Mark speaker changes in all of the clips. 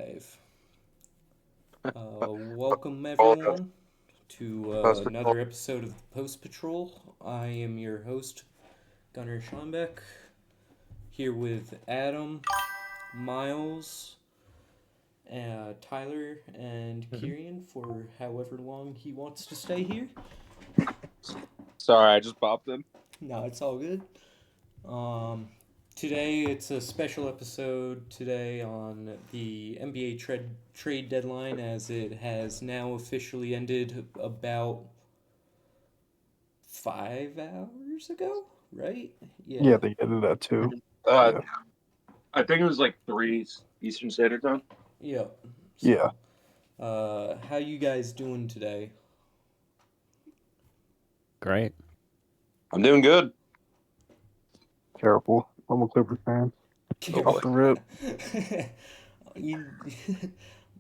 Speaker 1: Live. Welcome everyone to another episode of Post Patrol. I am your host, Gunnar Schombeck, here with Adam, Miles, Tyler, and Kieran for however long he wants to stay here.
Speaker 2: Sorry, I just popped in.
Speaker 1: No, it's all good. Um, Today it's a special episode today on the NBA trade deadline as it has now officially ended about 5 hours ago, right?
Speaker 3: Yeah,
Speaker 1: Yeah.
Speaker 3: they did that too.
Speaker 2: Uh,
Speaker 3: Yeah,
Speaker 2: I think it was like 3 Eastern Standard Time.
Speaker 1: Yeah.
Speaker 3: yeah,
Speaker 1: So, how you guys doing today?
Speaker 4: Great.
Speaker 2: I'm doing good.
Speaker 3: terrible. I'm a Clippers fan. Off the rip.
Speaker 1: you,
Speaker 2: You're a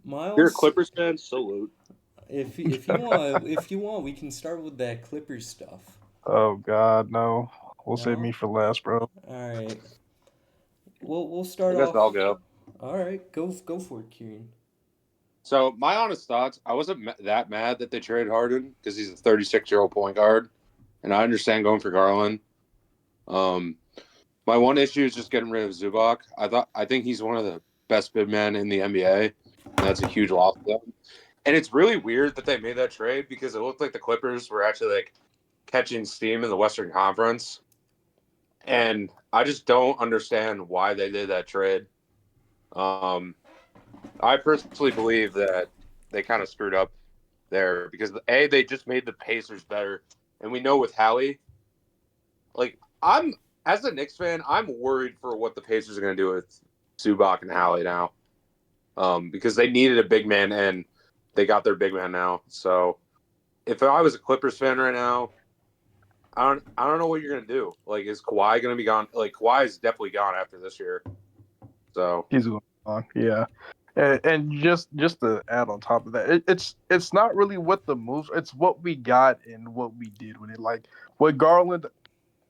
Speaker 1: Miles,
Speaker 2: Clippers fan? Salute.
Speaker 1: if you want, we can start with that Clippers stuff.
Speaker 3: Oh God, no. We'll save me
Speaker 1: No.
Speaker 3: for last, bro.
Speaker 1: All right. We'll
Speaker 2: I
Speaker 1: start
Speaker 2: guess I'll
Speaker 1: off.
Speaker 2: go.
Speaker 1: All right. Go for it, Kieran.
Speaker 2: So, my honest thoughts, I wasn't that mad that they traded Harden because he's a 36-year-old point guard, and I understand going for Garland. Um, my one issue is just getting rid of Zubac. I think he's one of the best big men in the NBA, and that's a huge loss for them. And it's really weird that they made that trade because it looked like the Clippers were actually like catching steam in the Western Conference. And I just don't understand why they did that trade. Um, I personally believe that they kind of screwed up there because they just made the Pacers better, and we know with Hallie, like I'm as a Knicks fan, I'm worried for what the Pacers are going to do with Zubac and Hallie now, because they needed a big man and they got their big man now. So if I was a Clippers fan right now, I don't know what you're gonna do. Like, is Kawhi gonna be gone? Like, Kawhi is definitely gone after this year. So
Speaker 3: He's going on. Yeah. And just to add on top of that, it's not really what the moves. It's what we got and what we did with it. Like with Garland,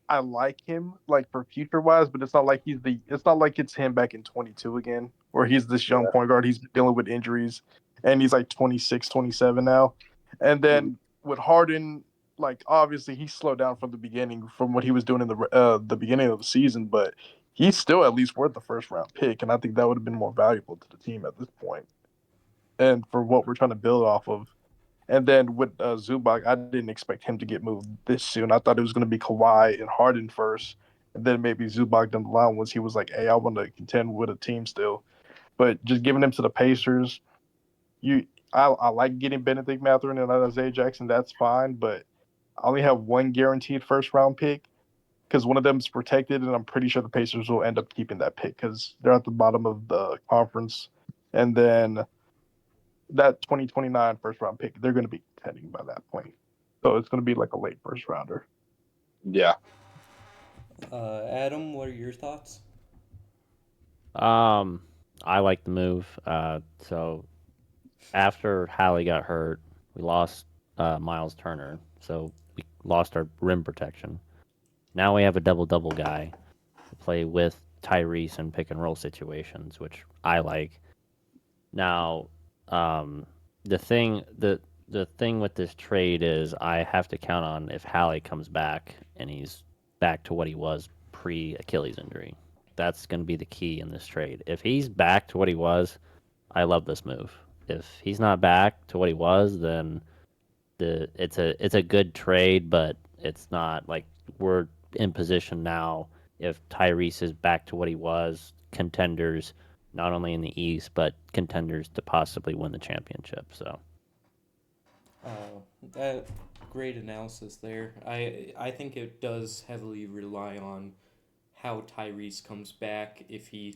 Speaker 3: I like him like for future wise, but it's not like it's not like it's him back in 22 again, where he's this young
Speaker 2: yeah.
Speaker 3: point guard. He's dealing with injuries, and he's like 26, 27 now. And then with Harden, like obviously he slowed down from the beginning from what he was doing in the beginning of the season, but he's still at least worth the first round pick, and I think that would have been more valuable to the team at this point, and for what we're trying to build off of. And then with Zubac, I didn't expect him to get moved this soon. I thought it was going to be Kawhi and Harden first, and then maybe Zubac down the line once he was like, "Hey, I want to contend with a team still." But just giving him to the Pacers, I like getting Benedict Mathurin and Isaiah Jackson. That's fine, but I only have one guaranteed first round pick because one of them is protected, and I'm pretty sure the Pacers will end up keeping that pick because they're at the bottom of the conference, and then that 2029 first round pick, they're going to be contending by that point. So it's going to be like a late first rounder.
Speaker 2: Yeah.
Speaker 1: Adam, what are your thoughts?
Speaker 4: Um, I like the move. So after Hallie got hurt, we lost Miles Turner, so we lost our rim protection. Now we have a double-double guy to play with Tyrese in pick and roll situations, which I like. Now, um, the thing with this trade is I have to count on if Hallie comes back and he's back to what he was pre Achilles injury. That's going to be the key in this trade. If he's back to what he was, I love this move. If he's not back to what he was, then it's a good trade, but it's not like we're in position now. If Tyrese is back to what he was, contenders not only in the East but contenders to possibly win the championship. So
Speaker 1: That great analysis there. I think it does heavily rely on how Tyrese comes back, if he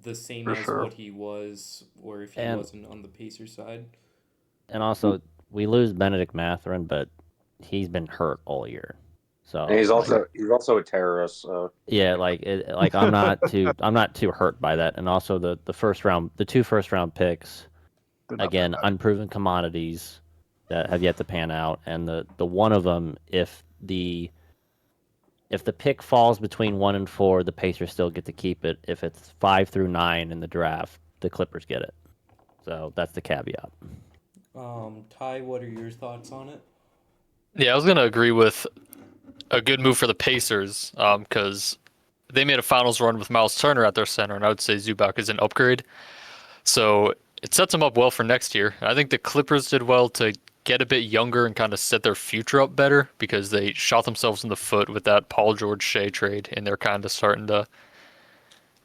Speaker 1: the same
Speaker 3: For
Speaker 1: as
Speaker 3: sure.
Speaker 1: what he was or if he
Speaker 4: and
Speaker 1: wasn't on the Pacers side.
Speaker 4: and also we lose Benedict Mathurin, but he's been hurt all year.
Speaker 2: And
Speaker 4: So
Speaker 2: he's
Speaker 4: like
Speaker 2: also a terrorist. So
Speaker 4: yeah, like I'm not too hurt by that. And also the first round, the two first round picks,
Speaker 3: They're not that
Speaker 4: again,
Speaker 3: bad.
Speaker 4: unproven commodities that have yet to pan out, and the one of them, if the pick falls between 1 and 4, the Pacers still get to keep it. If it's 5 through 9 in the draft, the Clippers get it. So that's the caveat.
Speaker 1: Ty, what are your thoughts on it?
Speaker 5: Yeah, I was gonna agree with a good move for the Pacers, because they made a finals run with Miles Turner at their center, and I would say Zubac is an upgrade. So it sets them up well for next year. I think the Clippers did well to get a bit younger and kind of set their future up better because they shot themselves in the foot with that Paul George Shea trade, and they're kind of starting to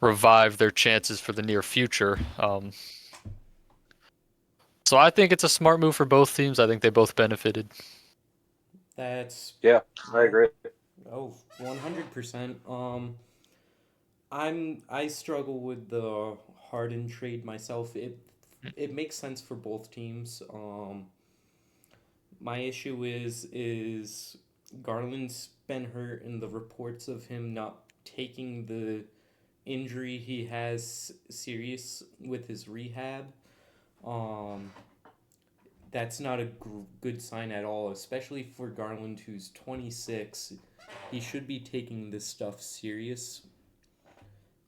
Speaker 5: revive their chances for the near future. So I think it's a smart move for both teams. I think they both benefited.
Speaker 1: That's
Speaker 2: Yeah, I agree.
Speaker 1: Oh, 100%. I struggle with the Harden trade myself. It makes sense for both teams. My issue is Garland's been hurt, and the reports of him not taking the injury he has serious with his rehab. That's not a good sign at all, especially for Garland, who's 26. He should be taking this stuff serious.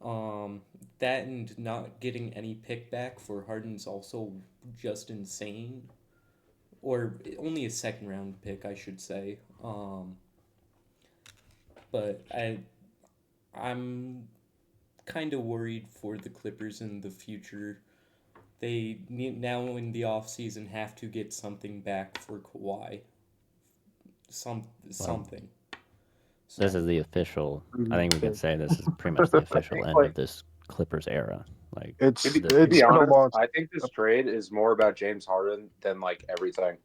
Speaker 1: That and not getting any pick back for Harden's also just insane. Or only a second round pick, I should say. But I'm kind of worried for the Clippers in the future. They now in the offseason have to get something back for Kawhi. Something.
Speaker 4: This is the official. I think we could say this is pretty much the official end of this Clippers era. Like
Speaker 3: It's
Speaker 2: To be,
Speaker 3: it's
Speaker 2: to be
Speaker 3: been a
Speaker 2: honest,
Speaker 3: long.
Speaker 2: I think this trade is more about James Harden than like everything,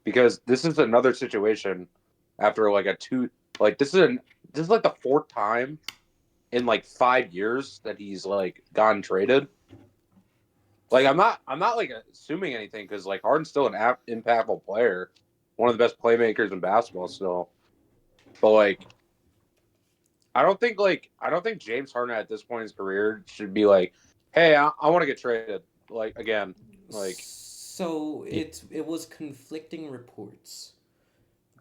Speaker 2: because this is another situation after like this is like the fourth time in like 5 years that he's like gotten traded. Like I'm not like assuming anything because like Harden's still an impactful player, one of the best playmakers in basketball still, but like I don't think James Harden at this point in his career should be like, hey, I want to get traded like again. Like
Speaker 1: So it was conflicting reports.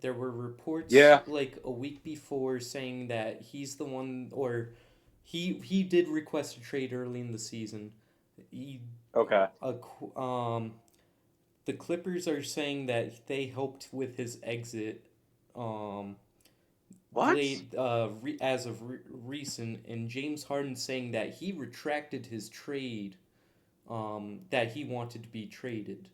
Speaker 1: There were reports
Speaker 2: Yeah.
Speaker 1: like a week before saying that he's the one, or he did request a trade early in the season. He
Speaker 2: okay,
Speaker 1: the Clippers are saying that they helped with his exit.
Speaker 2: What?
Speaker 1: As of recent, and James Harden saying that he retracted his trade, that he wanted to be traded.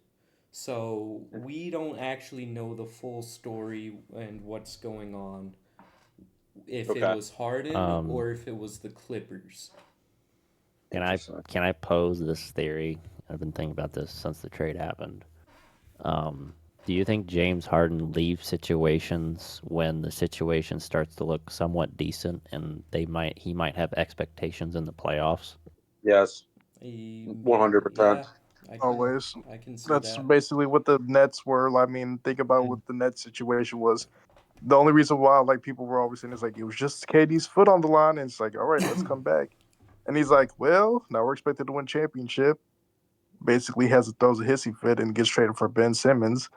Speaker 1: So we don't actually know the full story and what's going on. If it
Speaker 2: Okay.
Speaker 1: was Harden
Speaker 4: Um,
Speaker 1: or if it was the Clippers.
Speaker 4: Can I pose this theory? I've been thinking about this since the trade happened. Do you think James Harden leaves situations when the situation starts to look somewhat decent and he might have expectations in the playoffs?
Speaker 2: Yes,
Speaker 1: Yeah,
Speaker 2: 100%.
Speaker 3: Always.
Speaker 1: I can see
Speaker 3: That's
Speaker 1: that.
Speaker 3: basically what the Nets were. I mean, think about what the Nets situation was. The only reason why like people were always saying is like it was just KD's foot on the line, and it's like, all right, let's come back. And he's like, well, now we're expected to win championship. Basically throws a hissy fit and gets traded for Ben Simmons.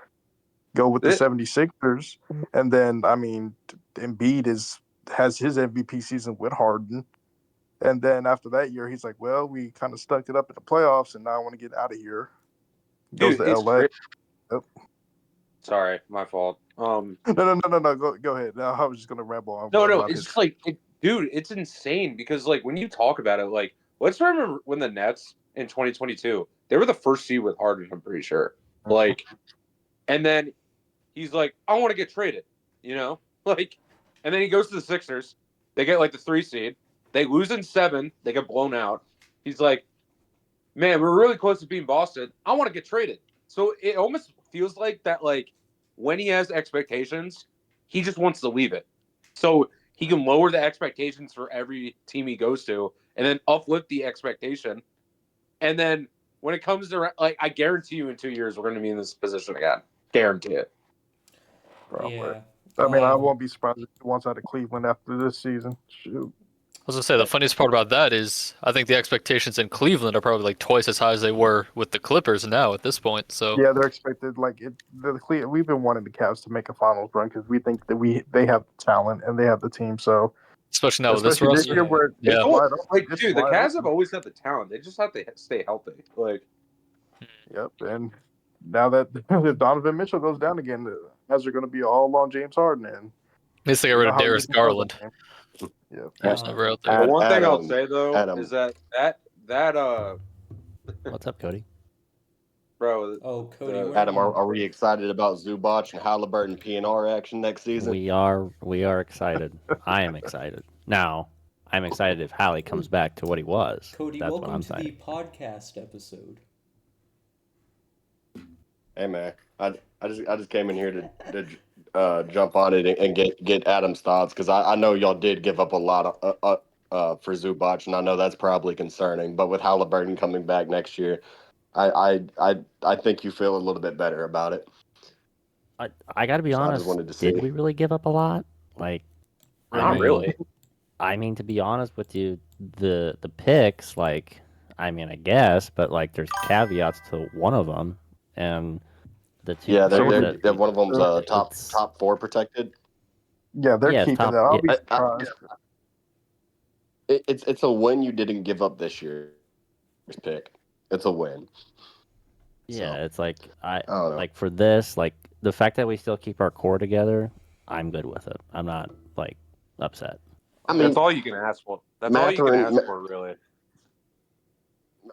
Speaker 3: Go with the
Speaker 2: It-
Speaker 3: 76ers. And then I mean Embiid has his MVP season with Harden. And then after that year, he's like, well, we kind of stuck it up in the playoffs, and now I want to get out of here. Goes
Speaker 2: Dude,
Speaker 3: to
Speaker 2: it's
Speaker 3: LA.
Speaker 2: crazy.
Speaker 3: Yep.
Speaker 2: Sorry, my fault.
Speaker 3: No. Go ahead. No, I was just gonna ramble on.
Speaker 2: No,
Speaker 3: about
Speaker 2: it's just like, dude, it's insane because like when you talk about it, like let's remember when the Nets in 2022 they were the first seed with Harden. I'm pretty sure. Like, and then he's like, I want to get traded, like, and then he goes to the Sixers. They get like the 3 seed. They lose in 7. They get blown out. He's like, man, we're really close to beating Boston. I want to get traded. So it almost feels like that, like when he has expectations, he just wants to leave it. So he can lower the expectations for every team he goes to and then uplift the expectation. And then when it comes to, like, I guarantee you in 2 years, we're going to be in this position again. Guarantee it.
Speaker 3: Probably.
Speaker 1: Yeah.
Speaker 3: I mean, I won't be surprised if he wants out of Cleveland after this season. Shoot.
Speaker 5: I was gonna say the funniest part about that is I think the expectations in Cleveland are probably like twice as high as they were with the Clippers now at this point. So
Speaker 3: Yeah, they're expected we've been wanting the Cavs to make a finals run because we think that they have the talent and they have the team. So
Speaker 5: especially now with this
Speaker 3: especially this
Speaker 5: roster,
Speaker 3: year where
Speaker 5: Yeah.
Speaker 3: it's wide open.
Speaker 2: Like,
Speaker 3: It's
Speaker 2: dude, the
Speaker 3: wide
Speaker 2: Cavs
Speaker 3: open.
Speaker 2: have always had the talent. They just have to stay healthy. Like,
Speaker 3: Yep, and now that if Donovan Mitchell goes down again, the guys are going to be all on James Harden, and
Speaker 5: At least they got
Speaker 3: you
Speaker 5: rid
Speaker 3: know
Speaker 5: of
Speaker 3: how
Speaker 5: Darius
Speaker 3: he plays
Speaker 5: Garland.
Speaker 3: that game. Yep.
Speaker 5: He was never out there.
Speaker 2: The one thing I'll
Speaker 6: Adam,
Speaker 2: say though
Speaker 6: Adam.
Speaker 2: is that
Speaker 4: What's up, Cody?
Speaker 2: bro,
Speaker 1: Oh, Cody,
Speaker 2: the-
Speaker 1: weren't
Speaker 6: Adam,
Speaker 1: you-
Speaker 6: are we excited about Zubac and Halliburton PNR action next season?
Speaker 4: We are excited. I am excited. Now, I'm excited if Hallie comes back to what he was.
Speaker 1: Cody,
Speaker 4: That's what
Speaker 1: welcome
Speaker 4: I'm
Speaker 1: to
Speaker 4: saying.
Speaker 1: the podcast episode.
Speaker 6: Hey man, I just came in here to jump on it and get Adam's thoughts because I know y'all did give up a lot for Zubac, and I know that's probably concerning. But with Halliburton coming back next year, I think you feel a little bit better about it.
Speaker 4: I got to be
Speaker 6: So I
Speaker 4: honest.
Speaker 6: just wanted to see.
Speaker 4: Did we really give up a lot? Like,
Speaker 5: Not really.
Speaker 4: I mean, to be honest with you, the picks, like, I mean, I guess, but like, there's caveats to one of them, and the two.
Speaker 6: Yeah,
Speaker 4: players
Speaker 6: they're one of them's
Speaker 4: it's-
Speaker 6: top 4 protected.
Speaker 3: Yeah, they're
Speaker 4: Yeah,
Speaker 3: keeping
Speaker 4: top-
Speaker 3: that. I'll
Speaker 4: yeah,
Speaker 3: be
Speaker 6: I-
Speaker 3: surprised.
Speaker 6: It's a win you didn't give up this year's pick. It's a win.
Speaker 4: Yeah,
Speaker 6: So,
Speaker 4: it's like
Speaker 6: I don't know.
Speaker 4: like for this, like the fact that we still keep our core together, I'm good with it. I'm not like upset.
Speaker 6: I mean,
Speaker 2: that's all you can ask for. That's all you can
Speaker 6: Mathurin-
Speaker 2: ask for, really.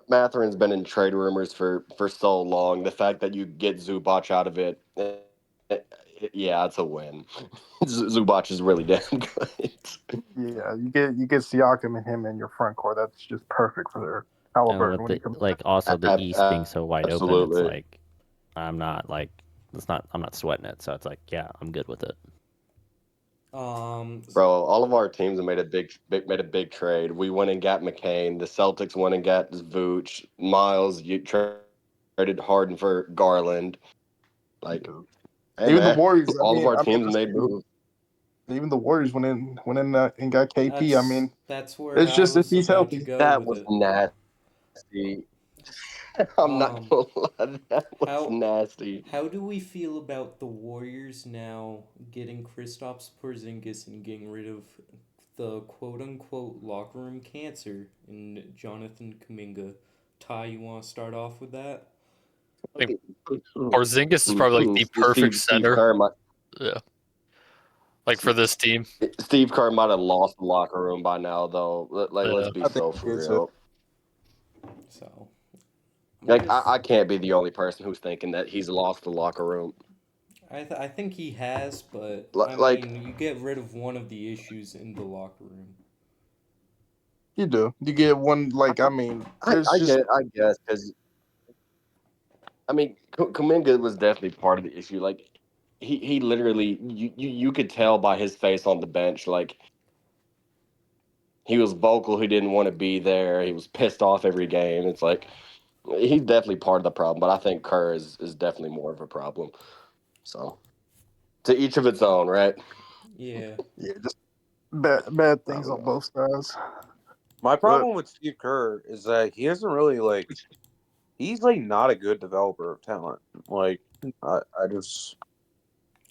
Speaker 6: Matherin's been in trade rumors for so long. The fact that you get Zubac out of it, yeah, it's a win. Zubac is really damn good.
Speaker 3: Yeah, you get Siakam and him in your front court. That's just perfect for their
Speaker 4: And
Speaker 3: Halliburton when he
Speaker 4: with
Speaker 3: comes
Speaker 4: the, like also the East being so wide open,
Speaker 6: absolutely.
Speaker 4: it's like I'm not sweating it. So it's like, yeah, I'm good with it.
Speaker 6: Bro, all of our teams have made a big trade. We went and got McCain. The Celtics went and got Vooch. Miles, you traded Harden for Garland. Like, hey,
Speaker 3: Even
Speaker 6: man,
Speaker 3: the Warriors.
Speaker 6: all of our teams made moves.
Speaker 3: Even the Warriors went in and got KP. I mean,
Speaker 1: that's where
Speaker 3: it's just
Speaker 1: I
Speaker 3: if
Speaker 1: was
Speaker 3: he's
Speaker 1: about to
Speaker 3: healthy.
Speaker 1: go
Speaker 6: That
Speaker 1: with
Speaker 6: was
Speaker 1: it.
Speaker 6: nasty. I'm not gonna lie, that was
Speaker 1: how-
Speaker 6: nasty.
Speaker 1: How do we feel about the Warriors now getting Kristaps Porzingis and getting rid of the quote-unquote locker room cancer in Jonathan Kuminga? Ty, you want to start off with that?
Speaker 5: Porzingis is probably like the perfect center. Yeah. Like for this team.
Speaker 6: Steve Kerr might have lost the locker room by now, though. Let's be
Speaker 3: I think
Speaker 6: so
Speaker 3: he
Speaker 6: for
Speaker 3: is
Speaker 6: real.
Speaker 1: So,
Speaker 6: Like, I can't be the only person who's thinking that he's lost the locker room.
Speaker 1: I think he has, but
Speaker 6: Like-
Speaker 1: I mean, you get rid of one of the issues in the locker room.
Speaker 3: You do. You get one. Like I mean,
Speaker 6: I guess, because I mean, Kuminga was definitely part of the issue. Like, he literally, you could tell by his face on the bench, like, he was vocal. He didn't want to be there. He was pissed off every game. It's like, he's definitely part of the problem, but I think Kerr is definitely more of a problem. So, to each of its own, right?
Speaker 1: Yeah.
Speaker 3: Yeah, just bad things on both sides.
Speaker 2: My problem with Steve Kerr is that he isn't really he's not a good developer of talent. Like, I just.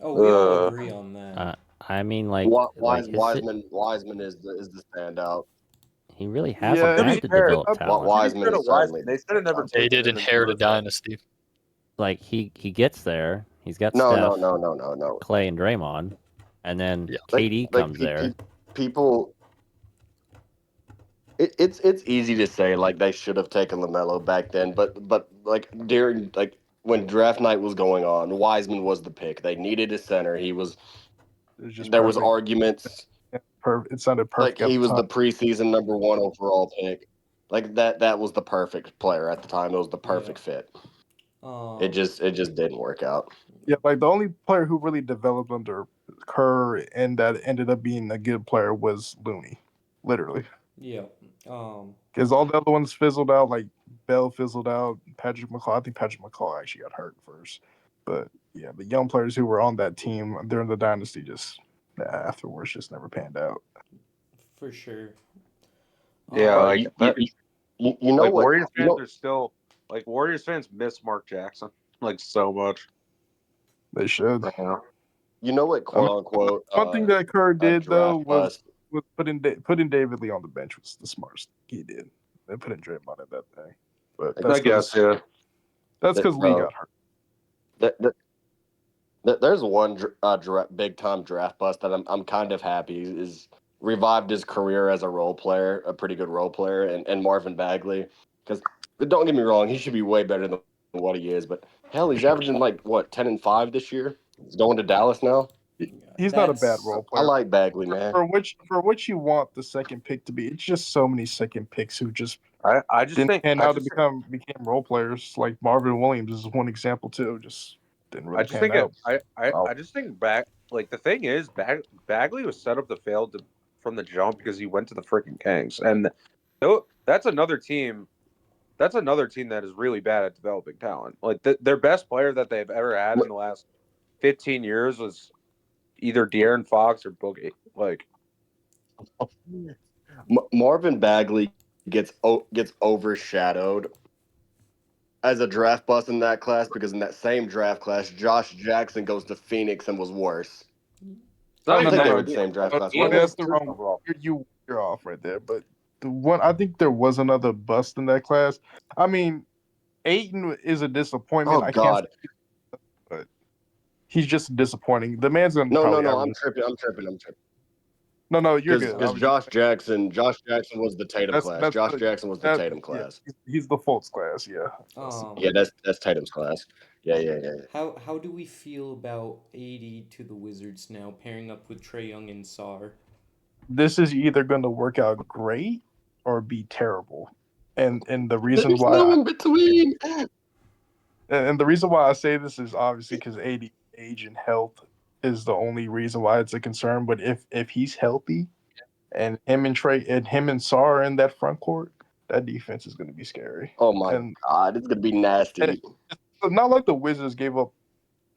Speaker 1: Oh, we all agree on that.
Speaker 4: I mean, like,
Speaker 6: Wiseman is the standout.
Speaker 4: he really hasn't
Speaker 3: Yeah,
Speaker 4: had to develop talent.
Speaker 6: Wiseman is certainly.
Speaker 2: They should have never.
Speaker 5: They
Speaker 2: taken
Speaker 5: did
Speaker 2: him
Speaker 5: inherit a
Speaker 2: into the draft.
Speaker 5: dynasty.
Speaker 4: Like he gets there. He's got
Speaker 6: No,
Speaker 4: Steph,
Speaker 6: no.
Speaker 4: Clay, and Draymond, and then
Speaker 5: Yeah.
Speaker 4: KD comes there.
Speaker 6: People, it's easy to say like they should have taken LaMelo back then, but like during when draft night was going on, Wiseman was the pick. They needed a center. He was.
Speaker 3: It was just
Speaker 6: There was
Speaker 3: perfect.
Speaker 6: arguments.
Speaker 3: It sounded
Speaker 6: Like
Speaker 3: perfect. at
Speaker 6: he
Speaker 3: the
Speaker 6: was the
Speaker 3: time.
Speaker 6: preseason number 1 overall pick. Like that was the perfect player at the time. It was the perfect fit. It just didn't work out.
Speaker 3: Yeah, like the only player who really developed under Kerr and that ended up being a good player was Looney, literally.
Speaker 1: Yeah.
Speaker 3: Because all the other ones fizzled out. Like Bell fizzled out. Patrick McCaw. I think Patrick McCaw actually got hurt first. But yeah, the young players who were on that team during the dynasty just afterwards just never panned out.
Speaker 1: For sure.
Speaker 2: Yeah,
Speaker 6: You know what?
Speaker 2: Warriors
Speaker 6: you
Speaker 2: fans
Speaker 6: know-
Speaker 2: are still Warriors fans miss Mark Jackson so much.
Speaker 3: They should.
Speaker 6: You know what? Quote unquote.
Speaker 3: One thing that Kerr did though
Speaker 6: draft
Speaker 3: was
Speaker 6: bust.
Speaker 3: putting David Lee on the bench was the smartest thing he did. They put in Draymond at that thing. But
Speaker 2: I guess, yeah.
Speaker 3: That's because Lee
Speaker 6: Bro,
Speaker 3: got hurt.
Speaker 6: there's one big time draft bust that I'm kind of happy is revived his career as a role player, a pretty good role player, and Marvin Bagley. Because don't get me wrong, he should be way better than what he is. But hell, he's averaging like what 10-5 this year. He's going to Dallas now.
Speaker 3: He's not a bad
Speaker 1: That's
Speaker 3: role
Speaker 6: I
Speaker 3: player.
Speaker 6: like Bagley, man.
Speaker 3: For which you want the second pick to be, it's just so many second picks who just
Speaker 2: I just
Speaker 3: didn't
Speaker 2: think
Speaker 3: pan
Speaker 2: I
Speaker 3: out to
Speaker 2: just
Speaker 3: became role players. Like Marvin Williams is one example too. Just didn't
Speaker 2: I
Speaker 3: really
Speaker 2: just
Speaker 3: pan
Speaker 2: think it,
Speaker 3: out.
Speaker 6: Oh,
Speaker 2: I just think like the thing is Bagley was set up to fail from the jump because he went to the freaking Kings, and that's another team. That's another team that is really bad at developing talent. Like their best player that they've ever had in the last 15 years was either De'Aaron Fox or Boogie. Like
Speaker 6: Marvin Bagley gets overshadowed as a draft bust in that class because in that same draft class, Josh Jackson goes to Phoenix and was worse.
Speaker 2: it's
Speaker 6: I
Speaker 2: not
Speaker 6: don't
Speaker 2: even
Speaker 6: think
Speaker 2: that.
Speaker 6: they
Speaker 3: No.
Speaker 6: were the same draft class.
Speaker 2: Ian
Speaker 3: That's
Speaker 2: was
Speaker 3: the
Speaker 2: first
Speaker 3: wrong.
Speaker 2: overall.
Speaker 3: You're off right there. But the one I think there was another bust in that class. I mean, Aiton is a disappointment.
Speaker 6: Oh
Speaker 3: I can't.
Speaker 6: God,
Speaker 3: But he's just disappointing. The man's gonna
Speaker 6: no,
Speaker 3: probably
Speaker 6: I'm
Speaker 3: average.
Speaker 6: tripping.
Speaker 3: No, you're good. I
Speaker 6: Because
Speaker 3: was just
Speaker 6: Josh Jackson was the Tatum class.
Speaker 3: that's
Speaker 6: Josh Jackson was the
Speaker 3: that
Speaker 6: Tatum
Speaker 3: yeah.
Speaker 6: class.
Speaker 3: He's the Fultz class. Yeah.
Speaker 6: Yeah, that's Tatum's class. Yeah.
Speaker 1: How do we feel about 80 to the Wizards now, pairing up with Trae Young and Sar?
Speaker 3: This is either going to work out great or be terrible. And the reason
Speaker 6: There's
Speaker 3: why
Speaker 6: no in between.
Speaker 3: and the reason why I say this is obviously because AD age and health is the only reason why it's a concern. But if he's healthy and him and Sar in that front court, that defense is going to be scary.
Speaker 6: Oh my
Speaker 3: And
Speaker 6: God, it's gonna be nasty.
Speaker 3: it's not like the Wizards gave up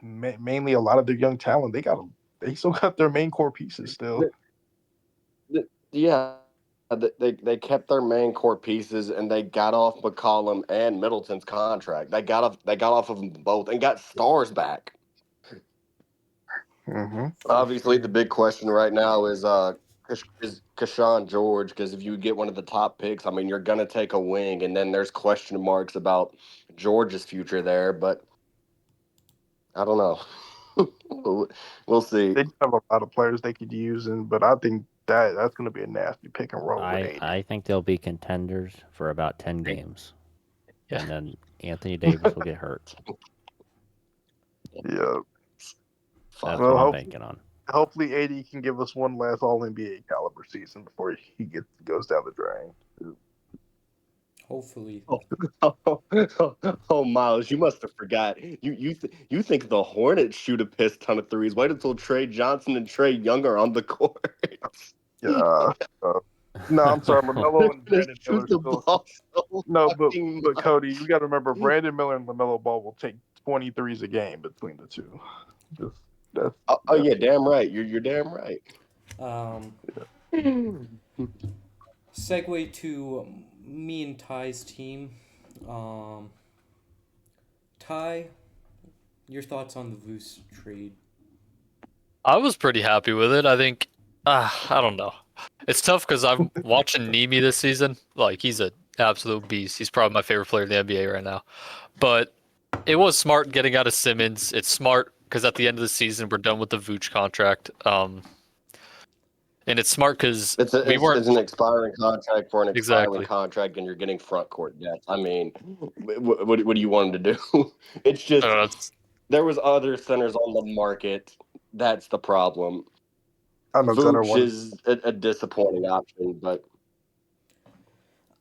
Speaker 3: mainly a lot of their young talent. They still got their main core pieces still.
Speaker 6: Yeah, they kept their main core pieces and they got off McCollum and Middleton's contract. They got off of them both and got stars back.
Speaker 3: Mm-hmm.
Speaker 6: Obviously, the big question right now is Kashawn George, because if you get one of the top picks, I mean, you're gonna take a wing, and then there's question marks about George's future there. But I don't know. We'll see.
Speaker 3: They have a lot of players they could use, but I think that's going to be a nasty pick and roll with AD.
Speaker 4: I think they'll be contenders for about 10 games. And then Anthony Davis will get hurt.
Speaker 3: Yeah.
Speaker 4: That's
Speaker 3: Well,
Speaker 4: what I'm banking on.
Speaker 3: Hopefully, AD can give us one last All NBA caliber season before he goes down the drain.
Speaker 1: Hopefully.
Speaker 6: Oh, Miles, you must have forgot. You think the Hornets shoot a piss ton of threes? Wait until Trey Johnson and Trae Young are on the court.
Speaker 3: Yeah. No, I'm sorry, LaMelo and
Speaker 6: They're gonna
Speaker 3: Brandon
Speaker 6: shoot
Speaker 3: Miller
Speaker 6: the
Speaker 3: still.
Speaker 6: ball so
Speaker 3: No,
Speaker 6: fucking
Speaker 3: but
Speaker 6: much.
Speaker 3: Cody, you got to remember Brandon Miller and LaMelo Ball will take 23s a game between the two.
Speaker 6: Oh yeah, damn right. You're damn right.
Speaker 1: Segue to me and Ty's team. Ty, your thoughts on the Voos trade?
Speaker 5: I was pretty happy with it. I think, I don't know. It's tough because I'm watching Nemi this season. Like, he's an absolute beast. He's probably my favorite player in the NBA right now. But it was smart getting out of Simmons. It's smart because at the end of the season, we're done with the Vooch contract. And it's smart because
Speaker 6: It's an expiring contract for an expiring contract, and you're getting front court depth. I mean, what do you want him to do? It's just
Speaker 5: I don't know,
Speaker 6: there was other centers on the market. That's the problem.
Speaker 3: I know Gunnar
Speaker 6: Vooch is a disappointing option, but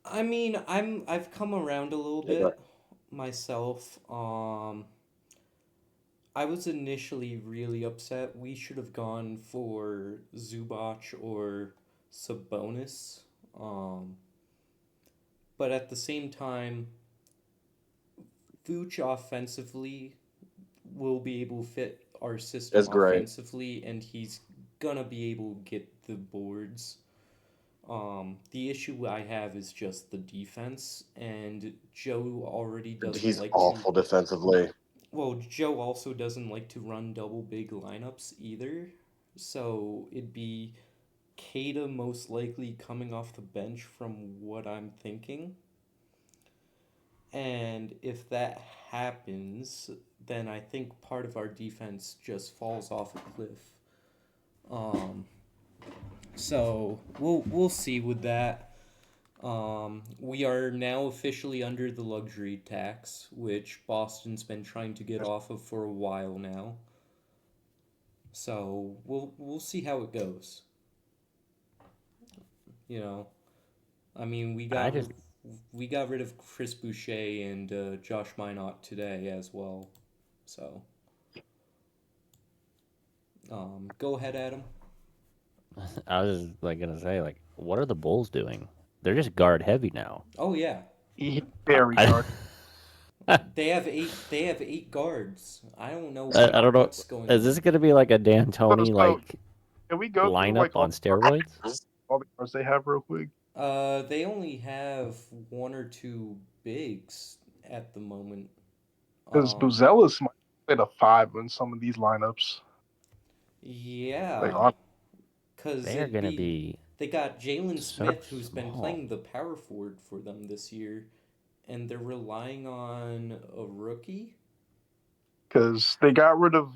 Speaker 1: I mean, I've come around a little bit myself. I was initially really upset. We should have gone for Zubac or Sabonis. But at the same time, Vooch offensively will be able to fit our system
Speaker 6: That's great.
Speaker 1: offensively, and he's gonna be able to get the boards. The issue I have is just the defense, and Joe already doesn't
Speaker 6: He's
Speaker 1: like
Speaker 6: awful
Speaker 1: to.
Speaker 6: defensively.
Speaker 1: Well, Joe also doesn't like to run double big lineups either, so it'd be Keita most likely coming off the bench from what I'm thinking. And if that happens, then I think part of our defense just falls off a cliff. So we'll see with that. We are now officially under the luxury tax, which Boston's been trying to get off of for a while now. So we'll see how it goes. You know, I mean, we got rid of Chris Boucher and Josh Minot today as well. So, go ahead, Adam.
Speaker 4: I was just like gonna say, like, what are the Bulls doing? They're just guard heavy now.
Speaker 1: Oh yeah,
Speaker 3: He's very
Speaker 4: I-
Speaker 3: guard.
Speaker 1: they have eight. They have 8 guards. I don't know.
Speaker 4: I don't know.
Speaker 1: What's going
Speaker 4: Is
Speaker 1: on.
Speaker 4: this gonna be like a D'Antoni
Speaker 3: So,
Speaker 4: like
Speaker 3: Can we go through
Speaker 4: lineup
Speaker 3: like
Speaker 4: on steroids?
Speaker 3: all the guards they have real quick?
Speaker 1: They only have 1 or 2 bigs at the moment.
Speaker 3: Because Buzelis might play the 5 in some of these lineups.
Speaker 1: Yeah,
Speaker 3: Like,
Speaker 1: because
Speaker 4: They are gonna be
Speaker 1: they got Jalen
Speaker 4: so
Speaker 1: Smith, who's been
Speaker 4: small.
Speaker 1: playing the power forward for them this year, and they're relying on a rookie.
Speaker 3: because they got rid of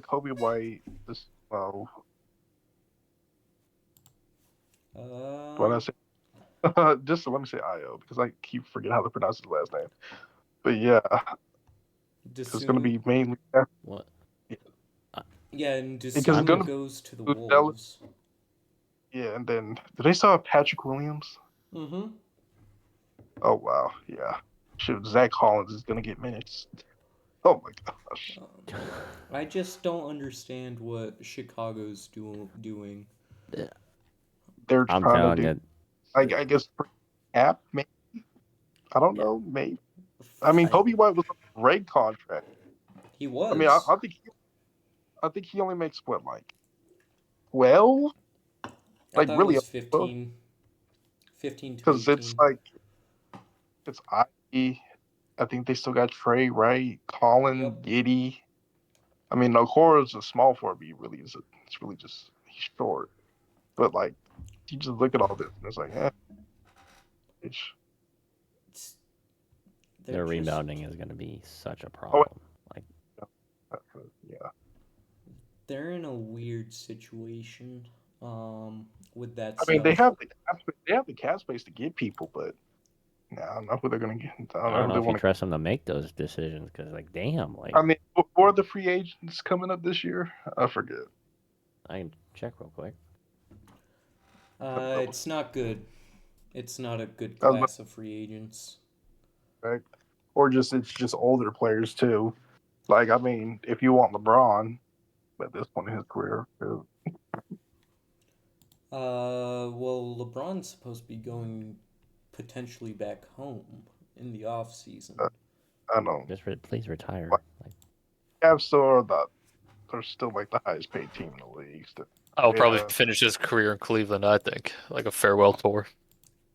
Speaker 3: Kobe White. This what I say? Just let me say Io because I keep forgetting how to pronounce his last name. But yeah, it's going to be mainly
Speaker 4: what?
Speaker 1: Yeah, and
Speaker 3: Because it's
Speaker 1: Desuma
Speaker 3: gonna
Speaker 1: goes to the
Speaker 3: be
Speaker 1: Wolves.
Speaker 3: yeah. And then did they still have Patrick Williams?
Speaker 1: Mm-hmm.
Speaker 3: Oh wow, yeah. Shoot, Zach Collins is going to get minutes. Oh my gosh.
Speaker 1: I just don't understand what Chicago's doing.
Speaker 3: They're
Speaker 4: I'm
Speaker 3: trying
Speaker 4: telling
Speaker 3: to do.
Speaker 4: you,
Speaker 3: I guess cap maybe. I don't know. Maybe. I mean, Kobe White was on a great contract.
Speaker 1: He was.
Speaker 3: I mean, I think he only makes what, like 12?
Speaker 1: I
Speaker 3: Like
Speaker 1: thought
Speaker 3: really
Speaker 1: it was 15. 15 to
Speaker 3: because
Speaker 1: 18.
Speaker 3: it's like it's Ivy. I think they still got Trey, right? Colin,
Speaker 1: Yep.
Speaker 3: Giddy. I mean, Okora's a small forward, but it's really just he's short. But like, you just look at all this and it's like,
Speaker 4: their
Speaker 1: just-
Speaker 4: rebounding is gonna be such a problem.
Speaker 3: yeah.
Speaker 1: They're in a weird situation. With that
Speaker 3: I mean, they
Speaker 1: stuff.
Speaker 3: have the cap space to get people, but I don't know who they're gonna get.
Speaker 4: I don't know
Speaker 3: they
Speaker 4: if you
Speaker 3: wanna.
Speaker 4: trust them to make those decisions because, like, damn, like
Speaker 3: I mean, who are the free agents coming up this year? I forget.
Speaker 4: I can check real quick.
Speaker 1: It's not good. It's not a good
Speaker 3: I was about-
Speaker 1: class of free agents.
Speaker 3: Right? Or it's just older players too. Like, I mean, if you want LeBron at this point in his career,
Speaker 1: Well, LeBron's supposed to be going potentially back home in the off season.
Speaker 3: I don't.
Speaker 4: Just please retire. Like,
Speaker 3: Cavs still are they're still like the highest paid team in the league. Still.
Speaker 5: I'll probably
Speaker 3: Yeah.
Speaker 5: finish his career in Cleveland. I think like a farewell tour.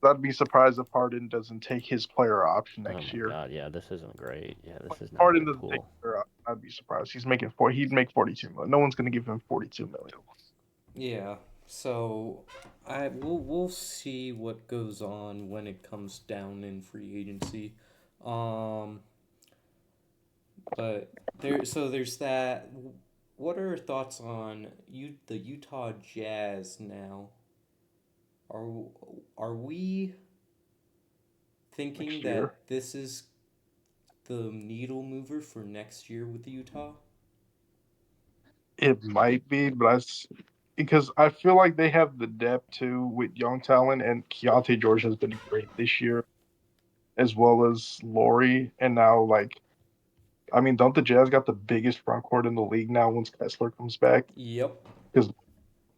Speaker 3: I'd be surprised if Harden doesn't take his player option
Speaker 4: oh
Speaker 3: next
Speaker 4: my
Speaker 3: year.
Speaker 4: god, yeah, this isn't great. Yeah, this is not
Speaker 3: Harden
Speaker 4: very
Speaker 3: doesn't take
Speaker 4: cool.
Speaker 3: player option. I'd be surprised. He'd make 42 million. No one's gonna give him 42 million.
Speaker 1: Yeah. So we'll see what goes on when it comes down in free agency. But there's that. What are your thoughts on the Utah Jazz now? Are we thinking
Speaker 3: Next
Speaker 1: that
Speaker 3: year?
Speaker 1: this is the needle mover for next year with Utah?
Speaker 3: It might be, but because I feel like they have the depth too with young talent, and Keontae George has been great this year, as well as Laurie. And now, like, I mean, don't the Jazz got the biggest front court in the league now once Kessler comes back?
Speaker 1: Yep.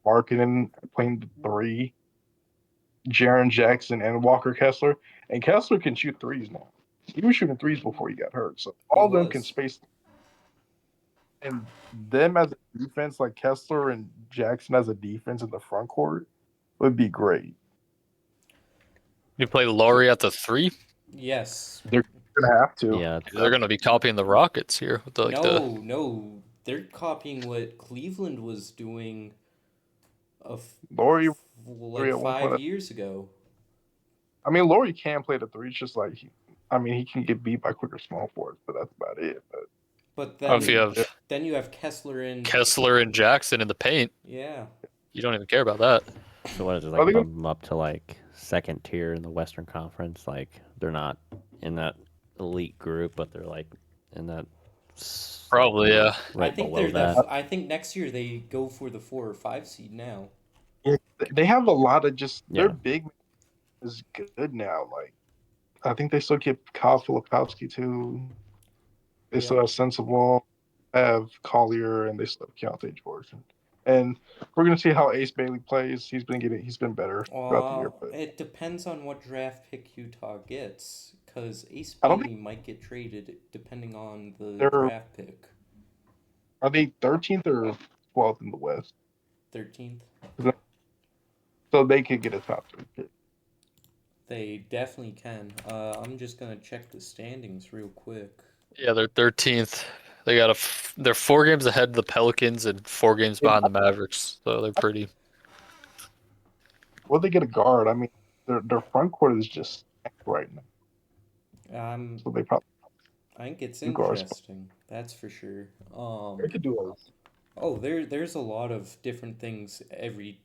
Speaker 3: Markkinen playing the 3, Jaren Jackson and Walker Kessler, and Kessler can shoot threes now. He was shooting threes before he got hurt, so all of them can
Speaker 1: was.
Speaker 3: space. And them as a defense, like Kessler and Jackson as a defense in the front court, would be great.
Speaker 5: You play Laurie at the 3.
Speaker 1: Yes.
Speaker 3: They're gonna have to.
Speaker 4: Yeah,
Speaker 5: They're going to be copying the Rockets here with the, like the.
Speaker 1: No. They're copying what Cleveland was doing
Speaker 3: Laurie,
Speaker 1: like
Speaker 3: at one
Speaker 1: 5
Speaker 3: point-
Speaker 1: years ago.
Speaker 3: I mean, Laurie can play the 3. It's just like I mean, he can get beat by quicker small forwards, but that's about it. But
Speaker 1: But
Speaker 5: Oh, if you
Speaker 1: then
Speaker 5: have
Speaker 1: then you have Kessler and
Speaker 5: Kessler and Jackson in the paint,
Speaker 1: yeah.
Speaker 5: you don't even care about that.
Speaker 4: So what is it
Speaker 3: Are
Speaker 4: like?
Speaker 3: they gonna-
Speaker 4: Bump them up to like second tier in the Western Conference? Like they're not in that elite group, but they're like in that
Speaker 5: Probably, yeah.
Speaker 4: right
Speaker 1: I think
Speaker 4: below
Speaker 1: they're
Speaker 4: that.
Speaker 1: I think next year they go for the 4 or 5 seed now.
Speaker 3: yeah, they have a lot of just their
Speaker 4: Yeah.
Speaker 3: big is good now. Like I think they still keep Kyle Filipowski too. They still
Speaker 1: Yep.
Speaker 3: have Sensible, have Collier, and they still have Keontae George. And we're gonna see how Ace Bailey plays. He's been better throughout the year, but
Speaker 1: It depends on what draft pick Utah gets, because Ace
Speaker 3: I don't
Speaker 1: Bailey might get traded depending on the
Speaker 3: they're
Speaker 1: draft pick.
Speaker 3: are they 13th or 12th in the West,
Speaker 1: 13th.
Speaker 3: so they could get a top 3 pick.
Speaker 1: They definitely can. I'm just gonna check the standings real quick.
Speaker 5: Yeah, they're 13th. They got they're 4 games ahead of the Pelicans and 4 games behind the Mavericks, so they're pretty.
Speaker 3: Will they get a guard? I mean, their front court is just stacked right now,
Speaker 1: Um,
Speaker 3: so they probably
Speaker 1: I think it's
Speaker 3: do guards.
Speaker 1: interesting. That's for sure.
Speaker 3: They could do a
Speaker 1: Oh, there's a lot of different things every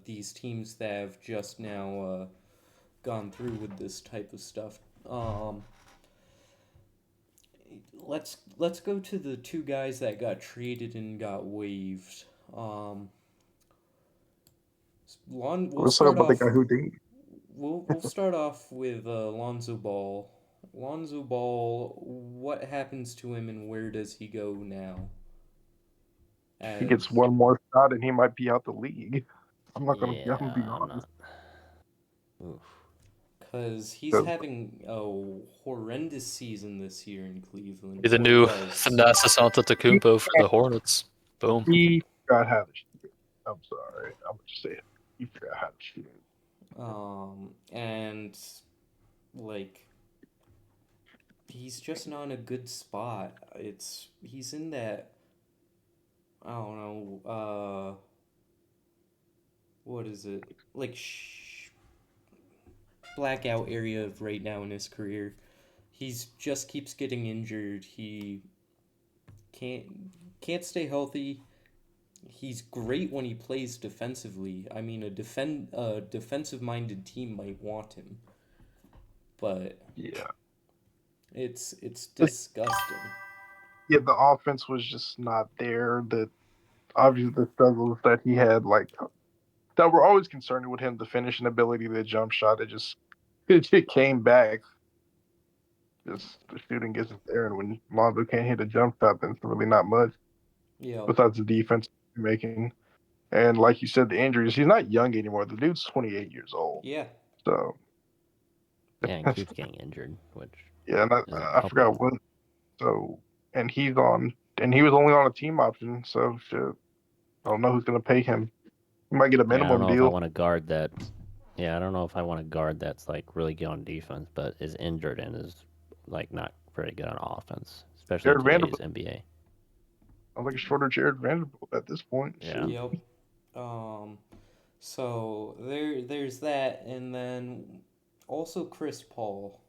Speaker 1: these teams that have just now gone through with this type of stuff. Let's go to the 2 guys that got traded and got waived. We'll
Speaker 3: Let's talk
Speaker 1: start
Speaker 3: about the
Speaker 1: off.
Speaker 3: guy who did.
Speaker 1: We'll start off with Lonzo Ball. Lonzo Ball, what happens to him and where does he go now?
Speaker 3: He gets one more shot and he might be out the league. I'm not
Speaker 4: Yeah,
Speaker 3: gonna be
Speaker 4: I'm
Speaker 3: honest.
Speaker 4: not. Oof.
Speaker 1: Because he's
Speaker 3: So-
Speaker 1: having a horrendous season this year in Cleveland.
Speaker 5: Be the
Speaker 1: or
Speaker 5: new
Speaker 1: was.
Speaker 5: Thanasis Antetokounmpo for the Hornets. Boom.
Speaker 3: He forgot how to shoot. I'm sorry. I'm gonna just say it. He forgot how to shoot.
Speaker 1: And like he's just not in a good spot. He's in that, I don't know, what is it? Like blackout area of right now in his career. He's just keeps getting injured. He can't stay healthy. He's great when he plays defensively. I mean, a defensive minded team might want him, but
Speaker 3: Yeah.
Speaker 1: it's disgusting.
Speaker 3: Yeah, the offense was just not there. Obviously the struggles that he had, like that were always concerning with him, the finishing ability, the jump shot, it just came back. Just the shooting isn't there, and when Lonzo can't hit a jump shot, then it's really not much
Speaker 1: Yeah.
Speaker 3: besides the defense making. And like you said, the injuries, he's not young anymore. The dude's 28 years old.
Speaker 1: Yeah.
Speaker 3: So
Speaker 4: Yeah, and keeps getting injured, which
Speaker 3: yeah, and
Speaker 4: isn't
Speaker 3: I
Speaker 4: helping.
Speaker 3: forgot what. So and he was only on a team option. So shit, I don't know who's gonna pay him. He might get a
Speaker 4: Yeah, I don't
Speaker 3: minimum
Speaker 4: know if I
Speaker 3: deal.
Speaker 4: want to guard that. Yeah, I don't know if I want to guard that's like really good on defense, but is injured and is like not very good on offense, especially in
Speaker 3: Jared
Speaker 4: today's
Speaker 3: Vanderbilt.
Speaker 4: NBA.
Speaker 3: I'm like a shorter Jared Vanderbilt at this point.
Speaker 4: Yeah.
Speaker 3: Shit.
Speaker 1: Yep. So there's that, and then also Chris Paul.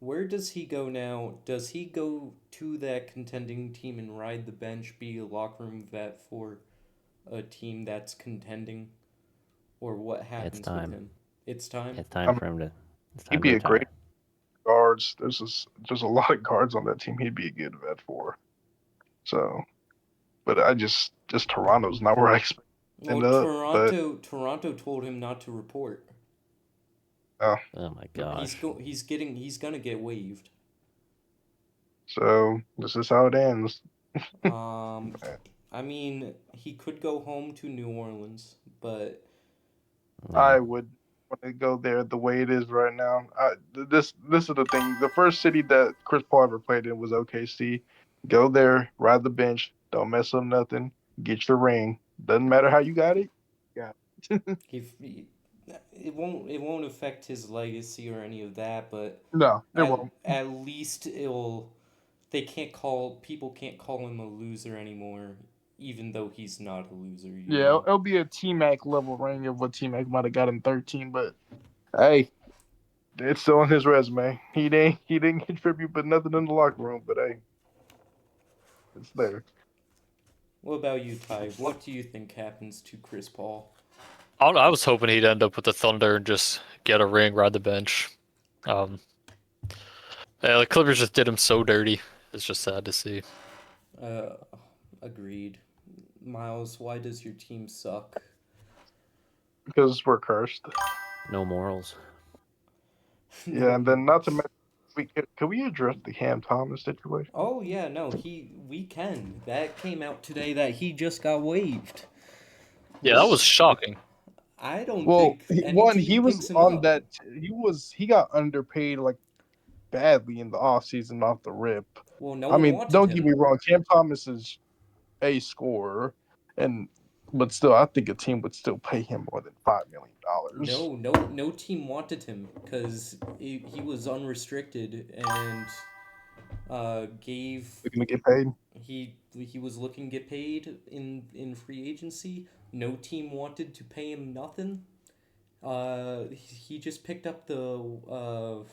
Speaker 1: Where does he go now? Does he go to that contending team and ride the bench, be a locker room vet for a team that's contending, or what happens
Speaker 4: time.
Speaker 1: with him? It's time.
Speaker 4: It's time for him to. It's time
Speaker 3: He'd be
Speaker 4: to
Speaker 3: a great
Speaker 4: retire.
Speaker 3: guards. There's a lot of guards on that team. He'd be a good vet for. So, but I just Toronto's not where I expect.
Speaker 1: Well, Toronto told him not to report.
Speaker 4: Oh my gosh.
Speaker 1: He's gonna get waived.
Speaker 3: So this is how it ends.
Speaker 1: I mean, he could go home to New Orleans, but
Speaker 3: I would want to go there the way it is right now. This is the thing. The first city that Chris Paul ever played in was OKC. Go there, ride the bench, don't mess up nothing, get your ring. Doesn't matter how you got it. Yeah.
Speaker 1: it won't affect his legacy or any of that. But
Speaker 3: No, it won't.
Speaker 1: at least people can't call him a loser anymore, even though he's not a loser. You
Speaker 3: Yeah,
Speaker 1: know?
Speaker 3: it'll be a T-Mac level ring of what T-Mac might have got in 13, but hey, It's still on his resume. He didn't contribute but nothing in the locker room, but hey, it's there.
Speaker 1: What about you, Ty? What do you think happens to Chris Paul?
Speaker 5: I don't know, I was hoping he'd end up with the Thunder and just get a ring, ride the bench. Um, yeah, the Clippers just did him so dirty. It's just sad to see.
Speaker 1: Uh, agreed. Miles, why does your team suck?
Speaker 3: Because we're cursed.
Speaker 4: No morals.
Speaker 3: Yeah, and then not to mention, can we address the Cam Thomas situation?
Speaker 1: Oh yeah, no, we can. That came out today that he just got waived.
Speaker 5: Yeah, that was shocking.
Speaker 1: I don't
Speaker 3: Well,
Speaker 1: think any
Speaker 3: one,
Speaker 1: team
Speaker 3: he was
Speaker 1: picks him
Speaker 3: on
Speaker 1: up.
Speaker 3: that. He got underpaid like badly in the offseason off the rip.
Speaker 1: Well, no
Speaker 3: I
Speaker 1: one
Speaker 3: mean,
Speaker 1: wanted
Speaker 3: don't
Speaker 1: him.
Speaker 3: get me wrong, Cam Thomas is a scorer, but still, I think a team would still pay him more than $5 million.
Speaker 1: No team wanted him because he was unrestricted and gave
Speaker 3: He's gonna get paid.
Speaker 1: he was looking to get paid in free agency. No team wanted to pay him nothing. He just picked up the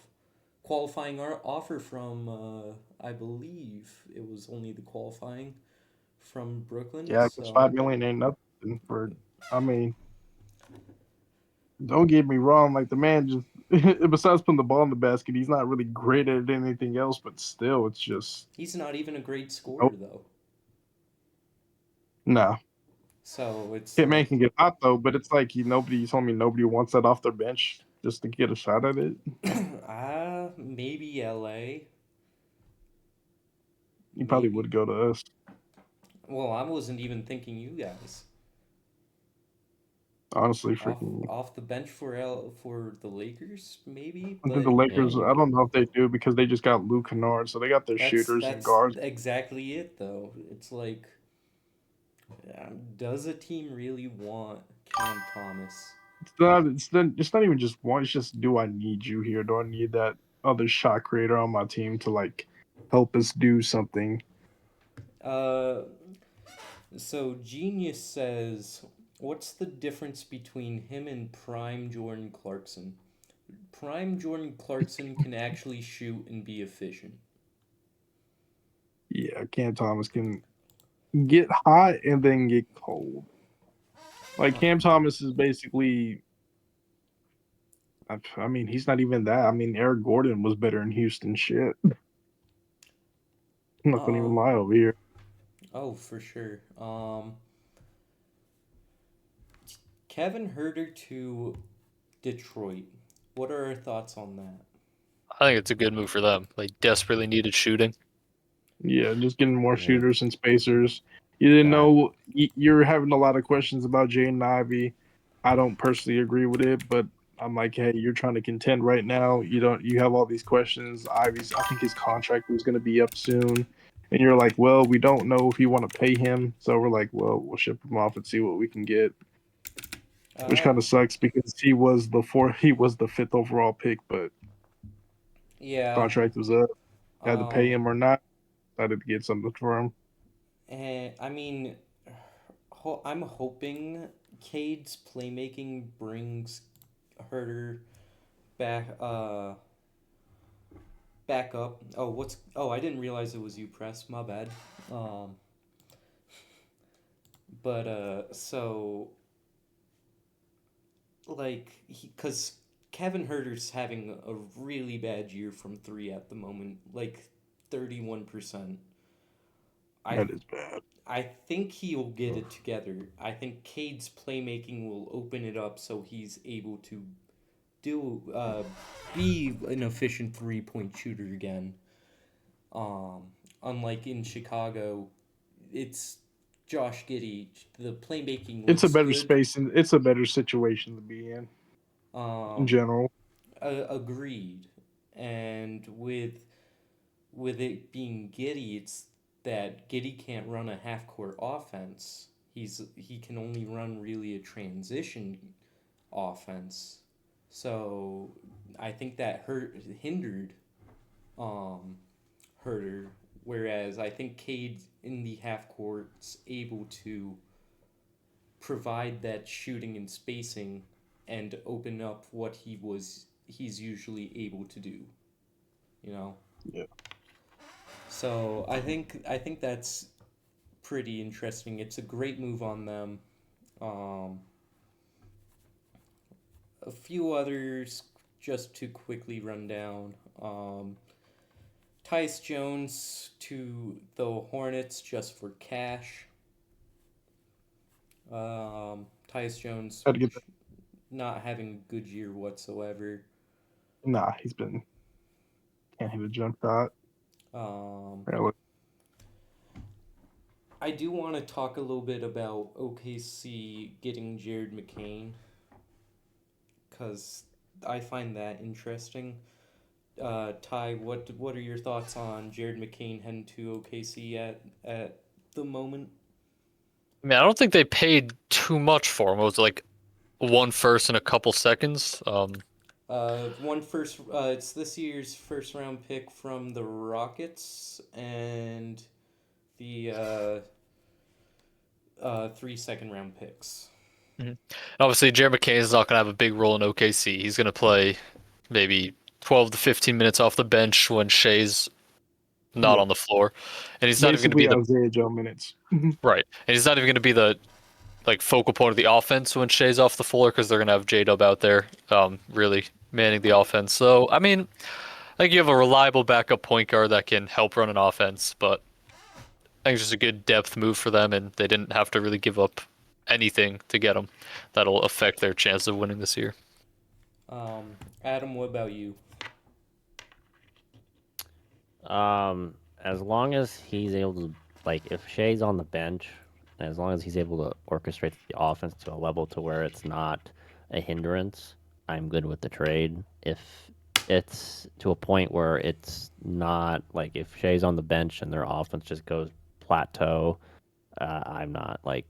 Speaker 1: qualifying offer from I believe it was only the qualifying from Brooklyn.
Speaker 3: Yeah, because
Speaker 1: So
Speaker 3: $5 million ain't nothing for. I mean, don't get me wrong. Like the man just, besides putting the ball in the basket, he's not really great at anything else. But still, it's just
Speaker 1: he's not even a great scorer
Speaker 3: nope.
Speaker 1: though.
Speaker 3: No.
Speaker 1: So it's
Speaker 3: Kid man
Speaker 1: like
Speaker 3: can get hot though, but it's like you told me nobody wants that off their bench just to get a shot at it.
Speaker 1: maybe LA.
Speaker 3: You probably
Speaker 1: Maybe.
Speaker 3: would go to us.
Speaker 1: Well, I wasn't even thinking you guys.
Speaker 3: Honestly,
Speaker 1: Off
Speaker 3: freaking.
Speaker 1: off the bench for the Lakers, maybe,
Speaker 3: I think
Speaker 1: but
Speaker 3: the Lakers.
Speaker 4: Yeah.
Speaker 3: I don't know if they do because they just got Luke Kennard, so they got their shooters and
Speaker 1: that's
Speaker 3: guards.
Speaker 1: exactly it though. It's like, does a team really want Cam Thomas?
Speaker 3: It's not even just one. It's just, do I need you here? Do I need that other shot creator on my team to like help us do something?
Speaker 1: Uh, so Genius says, what's the difference between him and Prime Jordan Clarkson? Prime Jordan Clarkson can actually shoot and be efficient.
Speaker 3: Yeah, Cam Thomas can get hot and then get cold. Like Cam Thomas is basically. I mean, he's not even that. I mean, Eric Gordon was better in Houston. Shit, I'm not gonna even
Speaker 1: Um,
Speaker 3: lie over here.
Speaker 1: oh, for sure. Kevin Herter to Detroit. What are our thoughts on that?
Speaker 5: I think it's a good move for them. They desperately needed shooting.
Speaker 3: Yeah, just getting more
Speaker 4: Yeah.
Speaker 3: shooters and spacers. You didn't
Speaker 4: Yeah.
Speaker 3: know you're having a lot of questions about Jaden Ivey. I don't personally agree with it, but I'm like, hey, you're trying to contend right now. You have all these questions. Ivy's, I think his contract was going to be up soon, and you're like, well, we don't know if you want to pay him, so we're like, well, we'll ship him off and see what we can get. Which kind of sucks because he was the fifth overall pick, but
Speaker 1: Yeah.
Speaker 3: contract was up. Had to pay
Speaker 1: Um,
Speaker 3: him or not. Decided to get something for him.
Speaker 1: and I mean, I'm hoping Cade's playmaking brings Herter back. Back up. Oh, what's? Oh, I didn't realize it was you, Press. My bad. Um. But so like because Kevin Herter's having a really bad year from three at the moment, like 31%.
Speaker 3: That is bad.
Speaker 1: I think he'll get it together. I think Cade's playmaking will open it up so he's able to be an efficient 3-point shooter again. Unlike in Chicago, it's Josh Giddey. The playmaking
Speaker 3: It's a
Speaker 1: looks
Speaker 3: better
Speaker 1: good.
Speaker 3: space and it's a better situation to be in general.
Speaker 1: Agreed. And with it being Giddy, it's that Giddy can't run a half court offense. He can only run really a transition offense. So I think that hindered Herter. Whereas I think Cade in the half court's able to provide that shooting and spacing and open up what he was he's usually able to do. You know.
Speaker 3: Yeah.
Speaker 1: So I think that's pretty interesting. It's a great move on them. A few others just to quickly run down. Tyus Jones to the Hornets just for cash. Tyus Jones
Speaker 3: Had to get that.
Speaker 1: not having a good year whatsoever.
Speaker 3: Nah, can't hit a jump shot. Really.
Speaker 1: I do want to talk a little bit about OKC getting Jared McCain because I find that interesting. Ty, what are your thoughts on Jared McCain heading to OKC at the moment?
Speaker 5: I mean, I don't think they paid too much for him. It was like 1 first and a couple seconds.
Speaker 1: It's this year's first round pick from the Rockets and the 3 second round picks.
Speaker 5: Obviously, Jared McCain is not going to have a big role in OKC. He's going to play maybe 12 to 15 minutes off the bench when Shea's not on the floor, and he's not even going to be the
Speaker 3: Isaiah Joe minutes.
Speaker 5: right, and he's not even going to be the like focal point of the offense when Shea's off the floor because they're going to have J-Dub out there, really manning the offense. So I mean, I think you have a reliable backup point guard that can help run an offense, but I think it's just a good depth move for them, and they didn't have to really give up anything to get him. That'll affect their chance of winning this year.
Speaker 1: Adam, what about you?
Speaker 4: As long as he's able to, like, if Shea's on the bench, and as long as he's able to orchestrate the offense to a level to where it's not a hindrance, I'm good with the trade. If it's to a point where it's not, like, if Shea's on the bench and their offense just goes plateau, I'm not, like,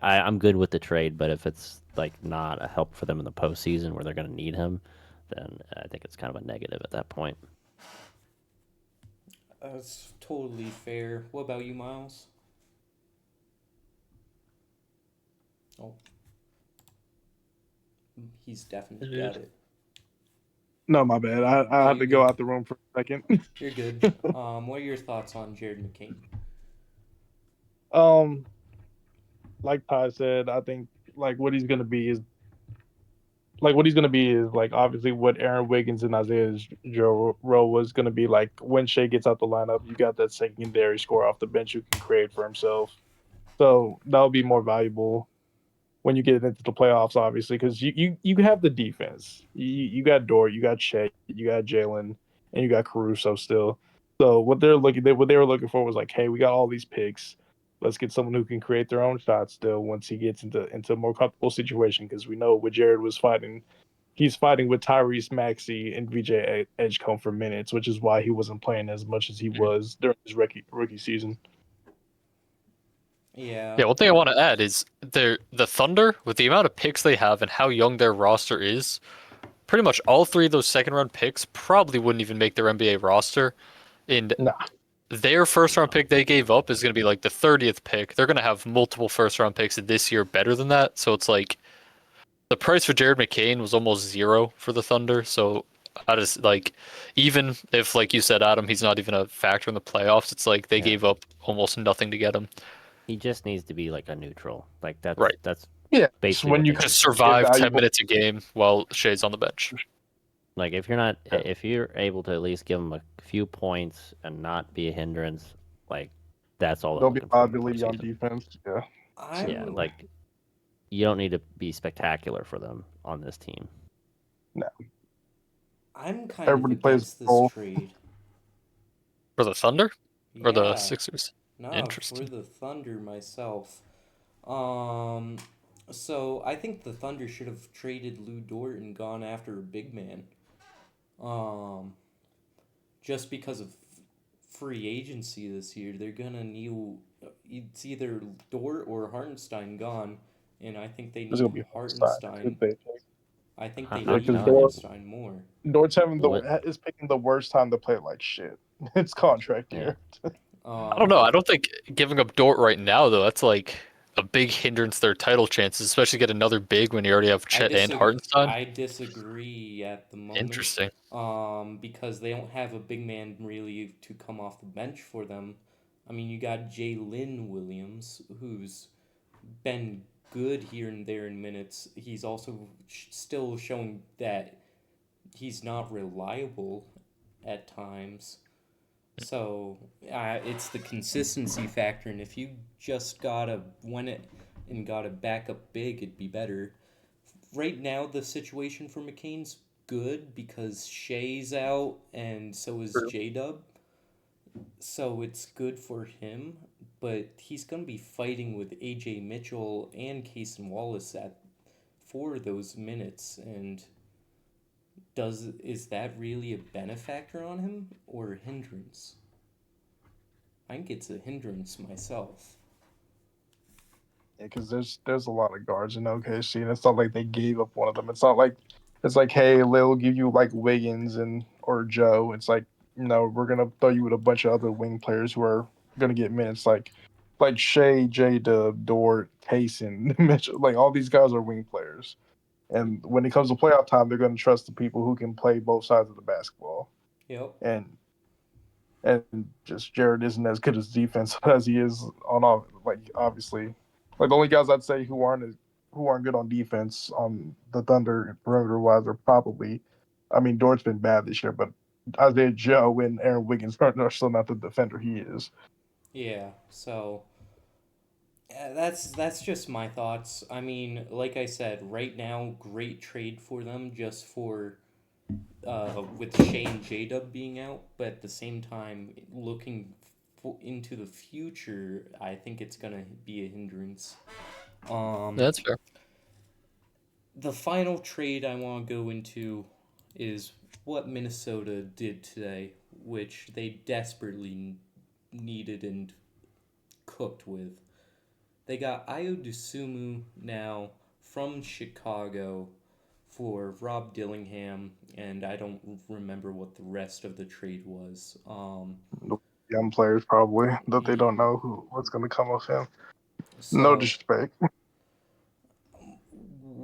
Speaker 4: I'm good with the trade, but if it's, like, not a help for them in the postseason where they're going to need him, then I think it's kind of a negative at that point.
Speaker 1: That's totally fair. What about you, Miles? Oh. He's definitely got it.
Speaker 3: No, my bad. I had to go out the room for a second.
Speaker 1: You're good. What are your thoughts on Jared McCain?
Speaker 3: Like Ty said, I think what he's gonna be is like obviously what Aaron Wiggins and Isaiah Joe was gonna be like when Shea gets out the lineup. You got that secondary scorer off the bench who can create for himself. So that'll be more valuable when you get into the playoffs, obviously, because you have the defense. You got Dort, you got Shea, you got Jalen, and you got Caruso still. So what they were looking for was like, hey, we got all these picks. Let's get someone who can create their own shots still once he gets into a more comfortable situation. Because we know what Jared was fighting. He's fighting with Tyrese Maxey and VJ Edgecombe for minutes, which is why he wasn't playing as much as he was during his rookie season.
Speaker 1: Yeah.
Speaker 5: Yeah, one thing I want to add is the Thunder, with the amount of picks they have and how young their roster is, pretty much all 3 of those second-round picks probably wouldn't even make their NBA roster. And their first-round pick they gave up is going to be like the 30th pick. They're going to have multiple first-round picks this year better than that. So it's like the price for Jared McCain was almost 0 for the Thunder. So I just like, even if, like you said, Adam, he's not even a factor in the playoffs, it's like they gave up almost nothing to get him.
Speaker 4: He just needs to be like a neutral. Like that's
Speaker 5: right.
Speaker 4: That's
Speaker 3: basically
Speaker 4: when
Speaker 3: you
Speaker 5: just survive 10 minutes a game while Shea's on the bench.
Speaker 4: Like if you're able to at least give him a few points and not be a hindrance, like that's all.
Speaker 3: They'll be liability on defense.
Speaker 4: Yeah, like you don't need to be spectacular for them on this team.
Speaker 3: No.
Speaker 1: I'm kind of against this trade.
Speaker 5: For the Thunder? Or the Sixers?
Speaker 1: No,
Speaker 5: interesting.
Speaker 1: For the Thunder myself. So I think the Thunder should have traded Lou Dort and gone after a big man. Just because of free agency this year, they're gonna need it's either Dort or Hartenstein gone, and I think they need Hartenstein. I think they need Hartenstein more.
Speaker 3: Dort's is picking the worst time to play like shit. It's contract year.
Speaker 5: I don't know. I don't think giving up Dort right now though. That's like a big hindrance to their title chances, especially get another big when you already have Chet and Hartenstein.
Speaker 1: I disagree at the moment.
Speaker 5: Interesting.
Speaker 1: Because they don't have a big man really to come off the bench for them. I mean, you got Jalen Williams, who's been good here and there in minutes. He's also still showing that he's not reliable at times. So it's the consistency factor, and if you just gotta win it and gotta back up big, it'd be better. Right now, the situation for McCain's good because Shea's out, and so is
Speaker 6: True.
Speaker 1: J-Dub. So it's good for him, but he's gonna be fighting with AJ Mitchell and Cason Wallace for those minutes, and is that really a benefactor on him or a hindrance? I think it's a hindrance myself.
Speaker 3: Yeah, because there's a lot of guards in OKC, and it's not like they gave up one of them. It's not like it's like, hey, they'll give you like Wiggins or Joe. It's like, no, we're gonna throw you with a bunch of other wing players who are gonna get minutes, like Shea, J Dub, Dort, Tayson, Mitchell. Like all these guys are wing players, and when it comes to playoff time, they're gonna trust the people who can play both sides of the basketball.
Speaker 1: Yep.
Speaker 3: And just Jared isn't as good as defense as he is on all. Like obviously, like the only guys I'd say who aren't good on defense on the Thunder perimeter wise are probably, I mean, Dort's been bad this year, but Isaiah Joe and Aaron Wiggins are still not the defender he is.
Speaker 1: Yeah. So that's just my thoughts. I mean, like I said, right now, great trade for them just for with Shane J-Dub being out, but at the same time, looking into the future, I think it's gonna be a hindrance.
Speaker 5: That's fair.
Speaker 1: The final trade I want to go into is what Minnesota did today, which they desperately needed and cooked with. They got Ayo Dosunmu now from Chicago for Rob Dillingham, and I don't remember what the rest of the trade was.
Speaker 3: Young players probably that they don't know what's going to come of him.
Speaker 1: So,
Speaker 3: No disrespect.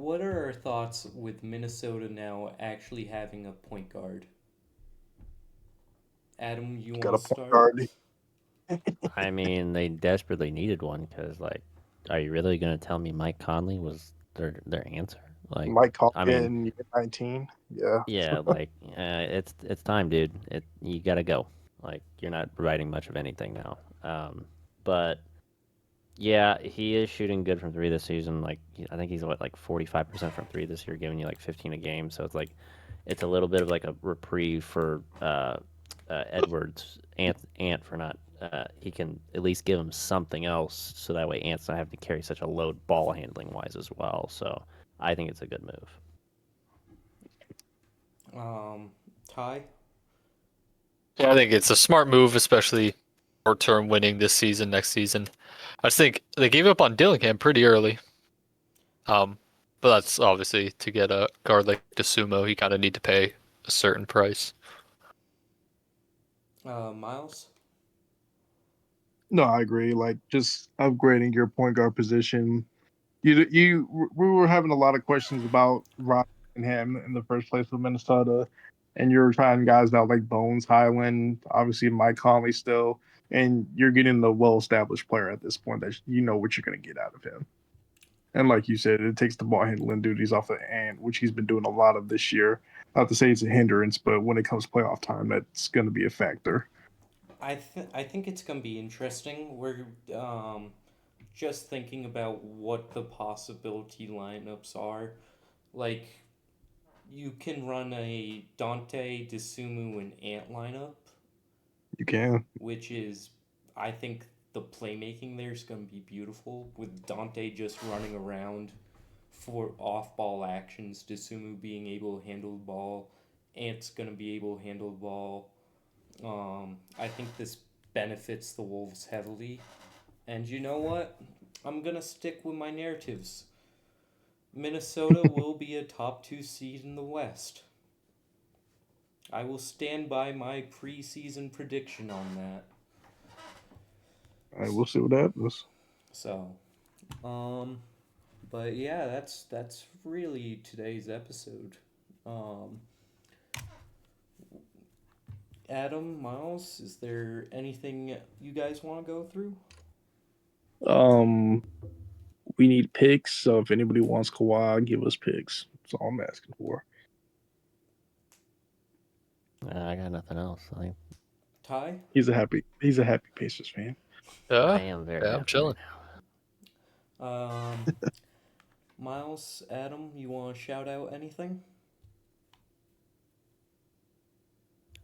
Speaker 1: what are our thoughts with Minnesota now actually having a point guard? Adam, you
Speaker 3: Got a
Speaker 1: want to
Speaker 3: point
Speaker 1: start?
Speaker 3: guard.
Speaker 4: I mean, they desperately needed one because, like, are you really gonna tell me Mike Conley was their answer? Like,
Speaker 3: Mike Conley
Speaker 4: I mean,
Speaker 3: in 19. Yeah.
Speaker 4: yeah, like, it's time, dude. You gotta go. Like, you're not providing much of anything now. But yeah, he is shooting good from three this season. Like, I think he's like 45% from three this year, giving you like 15 a game. So it's like, it's a little bit of like a reprieve for Edwards Ant for not. He can at least give him something else, so that way Ant's not having to carry such a load ball handling wise as well. So I think it's a good move.
Speaker 1: Ty?
Speaker 5: Yeah, I think it's a smart move, especially short term winning this season, next season. I just think they gave up on Dillingham pretty early. But that's obviously to get a guard like DeSumo, you kind of need to pay a certain price.
Speaker 1: Miles?
Speaker 3: No, I agree. Like just upgrading your point guard position. We were having a lot of questions about Rockingham in the first place with Minnesota, and you're trying guys out like Bones Highland, obviously Mike Conley still, and you're getting the well-established player at this point that you know what you're going to get out of him. And like you said, it takes the ball handling duties off the end, which he's been doing a lot of this year. Not to say it's a hindrance, but when it comes to playoff time, that's going to be a factor.
Speaker 1: I think it's gonna be interesting. We're just thinking about what the possibility lineups are. Like, you can run a Dante, Desumu, and Ant lineup,
Speaker 3: You can.
Speaker 1: which is, I think, the playmaking there is gonna be beautiful with Dante just running around for off-ball actions. Desumu being able to handle the ball. Ant's gonna be able to handle the ball. I think this benefits the Wolves heavily. And you know what? I'm going to stick with my narratives. Minnesota will be a top 2 seed in the West. I will stand by my preseason prediction on that.
Speaker 3: All right, we'll see what happens.
Speaker 1: So, But yeah, that's really today's episode. Um, Adam, Miles, is there anything you guys want to go through?
Speaker 3: We need picks, so if anybody wants Kawhi, give us picks. That's all I'm asking for.
Speaker 4: I got nothing else.
Speaker 1: Ty?
Speaker 3: He's a happy Pacers fan.
Speaker 4: I
Speaker 5: Yeah,
Speaker 4: am very.
Speaker 5: yeah, I'm
Speaker 4: happy
Speaker 5: chilling.
Speaker 4: right
Speaker 1: Miles, Adam, you want to shout out anything?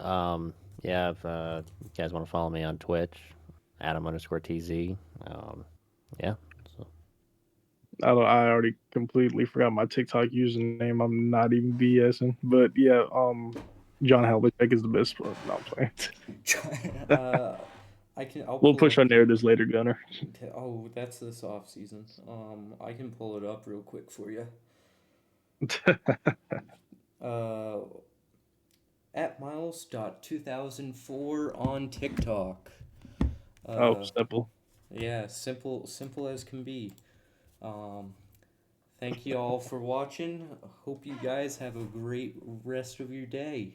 Speaker 4: now. Yeah, if you guys want to follow me on Twitch, Adam_TZ. Yeah. So
Speaker 3: I already completely forgot my TikTok username. I'm not even BSing, but yeah, John Havlicek is the best. No, I'm playing.
Speaker 1: I'll
Speaker 3: We'll
Speaker 1: pull
Speaker 3: push
Speaker 1: up
Speaker 3: our narratives later, Gunner.
Speaker 1: Oh, that's this off season. I can pull it up real quick for you. At miles.2004 on TikTok.
Speaker 3: Oh, simple.
Speaker 1: Yeah, simple as can be. Thank you all for watching. Hope you guys have a great rest of your day.